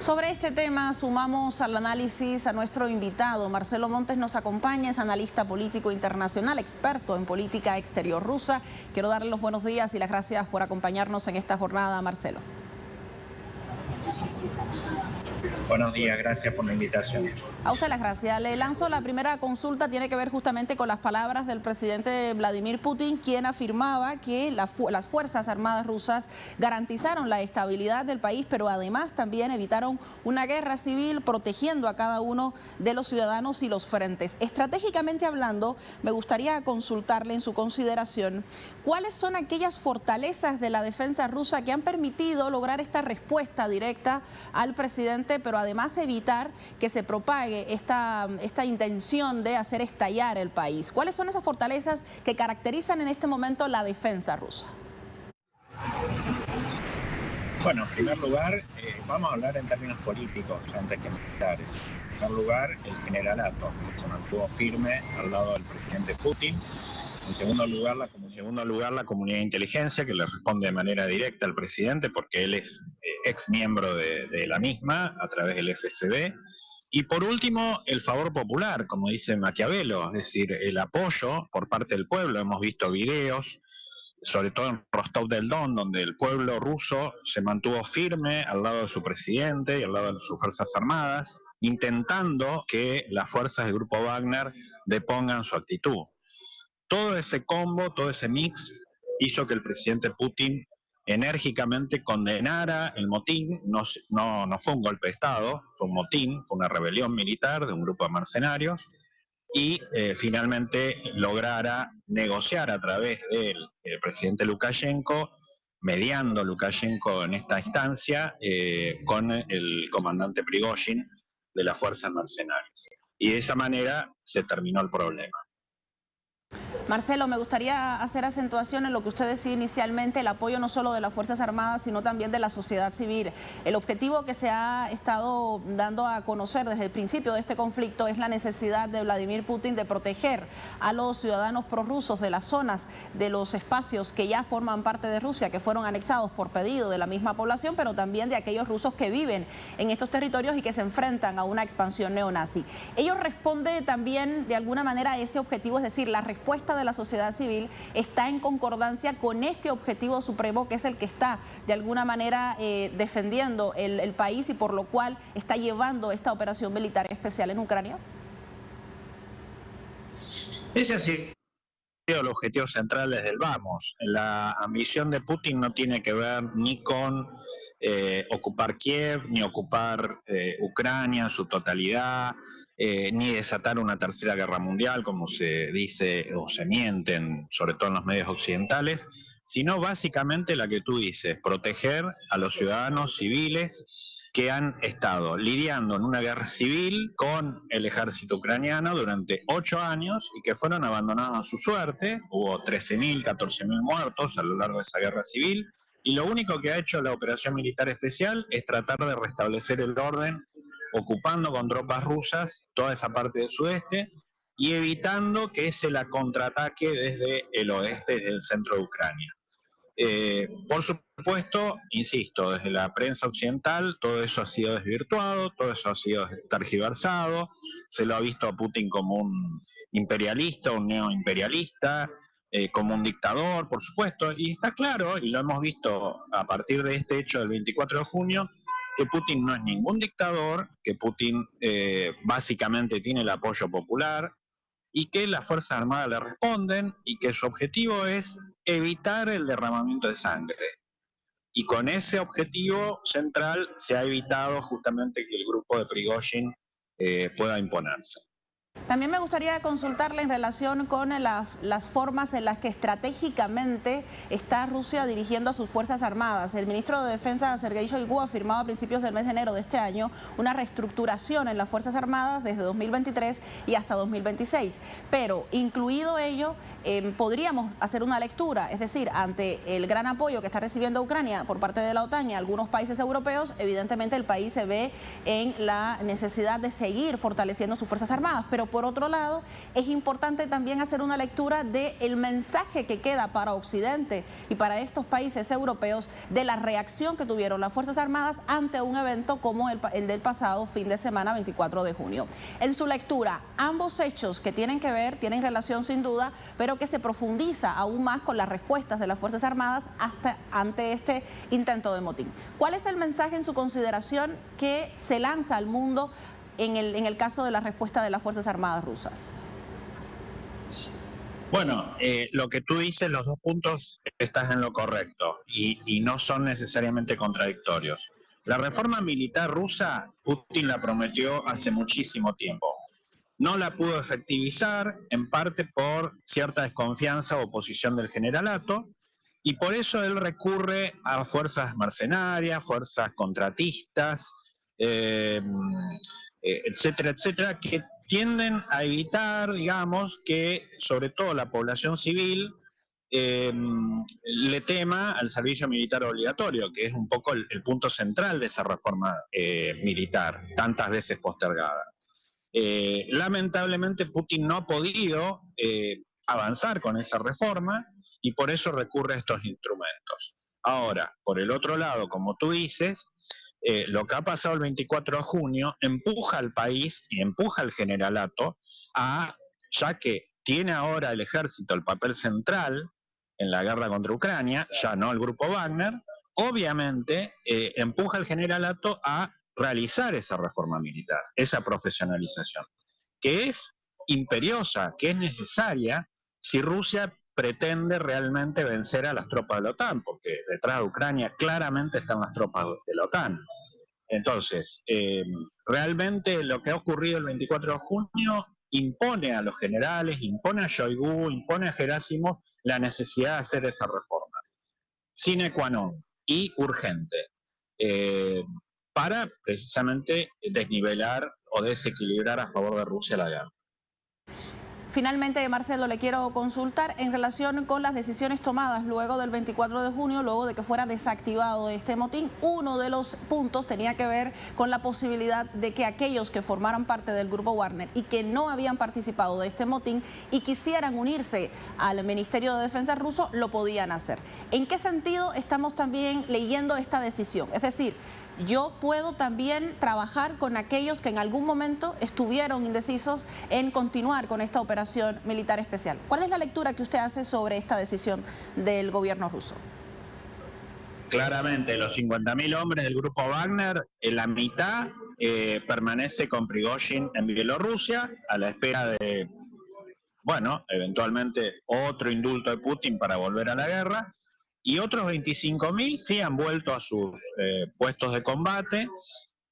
Sobre este tema sumamos al análisis a nuestro invitado. Marcelo Montes nos acompaña, es analista político internacional, experto en política exterior rusa. Quiero darle los buenos días y las gracias por acompañarnos en esta jornada, Marcelo. Buenos días, gracias por la invitación. A usted las gracias. Le lanzo la primera consulta, tiene que ver justamente con las palabras del presidente Vladimir Putin, quien afirmaba que las Fuerzas Armadas rusas garantizaron la estabilidad del país, pero además también evitaron una guerra civil, protegiendo a cada uno de los ciudadanos y los frentes. Estratégicamente hablando, me gustaría consultarle en su consideración cuáles son aquellas fortalezas de la defensa rusa que han permitido lograr esta respuesta directa al presidente, pero además evitar que se propague esta intención de hacer estallar el país. ¿Cuáles son esas fortalezas que caracterizan en este momento la defensa rusa? Bueno, en primer lugar, vamos a hablar en términos políticos antes que militares. En primer lugar, el generalato, que se mantuvo firme al lado del presidente Putin. En segundo lugar, la comunidad de inteligencia, que le responde de manera directa al presidente porque él es ex miembro de la misma a través del FSB. Y por último, el favor popular, como dice Maquiavelo, es decir, el apoyo por parte del pueblo. Hemos visto videos, sobre todo en Rostov del Don, donde el pueblo ruso se mantuvo firme al lado de su presidente y al lado de sus Fuerzas Armadas, intentando que las fuerzas del grupo Wagner depongan su actitud. Todo ese combo, todo ese mix hizo que el presidente Putin enérgicamente condenara el motín. No fue un golpe de Estado, fue un motín, fue una rebelión militar de un grupo de mercenarios y finalmente lograra negociar a través del presidente Lukashenko, mediando Lukashenko en esta instancia con el comandante Prigozhin de las fuerzas mercenarias. Y de esa manera se terminó el problema. Marcelo, me gustaría hacer acentuación en lo que usted decía inicialmente, el apoyo no solo de las Fuerzas Armadas, sino también de la sociedad civil. El objetivo que se ha estado dando a conocer desde el principio de este conflicto es la necesidad de Vladimir Putin de proteger a los ciudadanos prorrusos de las zonas, de los espacios que ya forman parte de Rusia, que fueron anexados por pedido de la misma población, pero también de aquellos rusos que viven en estos territorios y que se enfrentan a una expansión neonazi. Ello responde también de alguna manera a ese objetivo, es decir, la respuesta de la sociedad civil está en concordancia con este objetivo supremo, que es el que está de alguna manera defendiendo el país y por lo cual está llevando esta operación militar especial en Ucrania. Ese ha sido el objetivo central desde el vamos. La ambición de Putin no tiene que ver ni con ocupar Kiev, ni ocupar Ucrania en su totalidad, ni desatar una tercera guerra mundial, como se dice o se mienten, sobre todo en los medios occidentales, sino básicamente la que tú dices, proteger a los ciudadanos civiles que han estado lidiando en una guerra civil con el ejército ucraniano durante 8 años y que fueron abandonados a su suerte. Hubo 13.000, 14.000 muertos a lo largo de esa guerra civil y lo único que ha hecho la operación militar especial es tratar de restablecer el orden, ocupando con tropas rusas toda esa parte del sudeste y evitando que se la contraataque desde el oeste, desde el centro de Ucrania. Por supuesto, insisto, desde la prensa occidental todo eso ha sido desvirtuado, todo eso ha sido tergiversado, se lo ha visto a Putin como un imperialista, un neoimperialista, como un dictador, por supuesto, y está claro, y lo hemos visto a partir de este hecho del 24 de junio, que Putin no es ningún dictador, que Putin básicamente tiene el apoyo popular y que las Fuerzas Armadas le responden y que su objetivo es evitar el derramamiento de sangre. Y con ese objetivo central se ha evitado justamente que el grupo de Prigozhin pueda imponerse. También me gustaría consultarle en relación con las formas en las que estratégicamente está Rusia dirigiendo a sus Fuerzas Armadas. El ministro de Defensa, Sergei Shoigu, afirmaba a principios del mes de enero de este año una reestructuración en las Fuerzas Armadas desde 2023 y hasta 2026. Pero, incluido ello, podríamos hacer una lectura, es decir, ante el gran apoyo que está recibiendo Ucrania por parte de la OTAN y algunos países europeos, evidentemente el país se ve en la necesidad de seguir fortaleciendo sus Fuerzas Armadas. Pero Pero por otro lado, es importante también hacer una lectura del mensaje que queda para Occidente y para estos países europeos de la reacción que tuvieron las Fuerzas Armadas ante un evento como el del pasado fin de semana 24 de junio. En su lectura, ambos hechos que tienen relación sin duda, pero que se profundiza aún más con las respuestas de las Fuerzas Armadas ante este intento de motín. ¿Cuál es el mensaje en su consideración que se lanza al mundo en el caso de la respuesta de las Fuerzas Armadas rusas? Bueno, lo que tú dices, los dos puntos, estás en lo correcto y no son necesariamente contradictorios. La reforma militar rusa, Putin la prometió hace muchísimo tiempo. No la pudo efectivizar, en parte por cierta desconfianza o oposición del generalato, y por eso él recurre a fuerzas mercenarias, fuerzas contratistas, etcétera, etcétera, que tienden a evitar, digamos, que sobre todo la población civil le tema al servicio militar obligatorio, que es un poco el punto central de esa reforma militar, tantas veces postergada. Lamentablemente Putin no ha podido avanzar con esa reforma y por eso recurre a estos instrumentos. Ahora, por el otro lado, como tú dices, lo que ha pasado el 24 de junio empuja al país y empuja al generalato ya que tiene ahora el ejército el papel central en la guerra contra Ucrania, ya no el grupo Wagner, obviamente empuja al generalato a realizar esa reforma militar, esa profesionalización, que es imperiosa, que es necesaria si Rusia pretende realmente vencer a las tropas de la OTAN, porque detrás de Ucrania claramente están las tropas de la OTAN. Entonces, realmente lo que ha ocurrido el 24 de junio impone a los generales, impone a Shoigu, impone a Gerasimov la necesidad de hacer esa reforma, sine qua non y urgente, para precisamente desnivelar o desequilibrar a favor de Rusia la guerra. Finalmente, Marcelo, le quiero consultar en relación con las decisiones tomadas luego del 24 de junio, luego de que fuera desactivado este motín. Uno de los puntos tenía que ver con la posibilidad de que aquellos que formaran parte del grupo Wagner y que no habían participado de este motín y quisieran unirse al Ministerio de Defensa ruso, lo podían hacer. ¿En qué sentido estamos también leyendo esta decisión? Es decir, yo puedo también trabajar con aquellos que en algún momento estuvieron indecisos en continuar con esta operación militar especial. ¿Cuál es la lectura que usted hace sobre esta decisión del gobierno ruso? Claramente, los 50.000 hombres del grupo Wagner, en la mitad permanece con Prigozhin en Bielorrusia, a la espera de, bueno, eventualmente otro indulto de Putin para volver a la guerra. Y otros 25.000 sí han vuelto a sus puestos de combate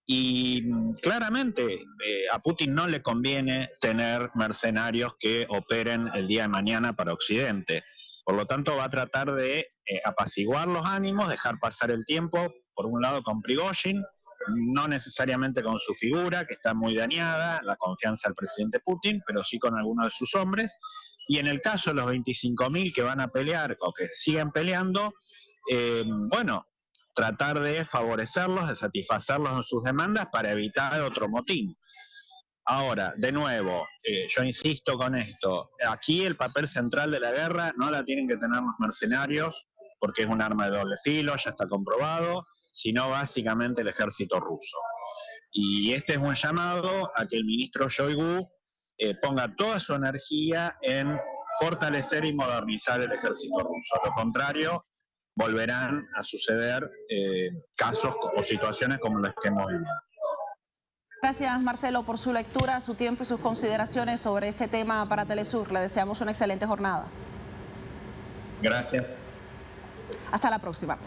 y claramente a Putin no le conviene tener mercenarios que operen el día de mañana para Occidente. Por lo tanto va a tratar de apaciguar los ánimos, dejar pasar el tiempo, por un lado con Prigozhin, no necesariamente con su figura, que está muy dañada, la confianza del presidente Putin, pero sí con algunos de sus hombres. Y en el caso de los 25.000 que van a pelear o que siguen peleando, bueno, tratar de favorecerlos, de satisfacerlos en sus demandas para evitar otro motín. Ahora, de nuevo, yo insisto con esto, aquí el papel central de la guerra no la tienen que tener los mercenarios, porque es un arma de doble filo, ya está comprobado, sino básicamente el ejército ruso. Y este es un llamado a que el ministro Shoigu ponga toda su energía en fortalecer y modernizar el ejército ruso. A lo contrario, volverán a suceder casos o situaciones como las que hemos vivido. Gracias, Marcelo, por su lectura, su tiempo y sus consideraciones sobre este tema para Telesur. Le deseamos una excelente jornada. Gracias. Hasta la próxima.